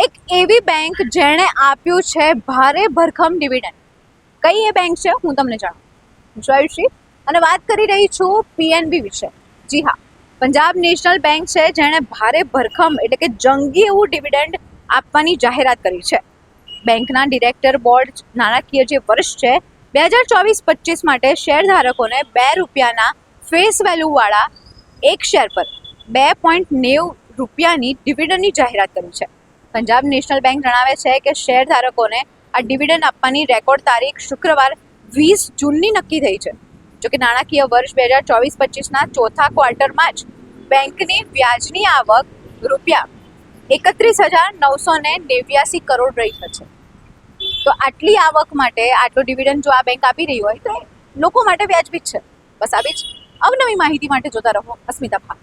એક એવી બેંક જેણે આપ્યું છે ભારે ભરખમ ડિવિડન્ડ. કઈ એ બેંક છે હું તમને જણાવું. જયશ્રી અને વાત કરી રહી છું પીએનબી વિશે. જી હા, પંજાબ નેશનલ બેંક છે જેણે ભારે ભરખમ એટલે કે જંગી એવું ડિવિડન્ડ આપવાની જાહેરાત કરી છે. બેંકના ડિરેક્ટર બોર્ડ નાણાકીય જે વર્ષ છે 2024-25 માટે શેરધારકોને ₹2 ફેસ વેલ્યુવાળા એક શેર પર 2.90 રૂપિયાની ડિવિડન્ડની જાહેરાત કરી છે. પંજાબ નેશનલ બેંક જણાવે છે કે શેરધારકોને આ ડિવિડન્ડ આપવાની રેકોર્ડ તારીખ શુક્રવાર 20 જૂનની નક્કી થઈ છે. જોકે નાણાકીય વર્ષ 2024-25ના ચોથા ક્વાર્ટરમાં જ બેંકની વ્યાજની આવક ₹31,989 કરોડ રહી છે. તો આટલી આવક માટે આટલો ડિવિડન્ડ જો આ બેંક આપી રહી હોય તો લોકો માટે વ્યાજબી જ છે. બસ આવી જ અવનવી માહિતી માટે જોતા રહો અસ્મિતા ભા.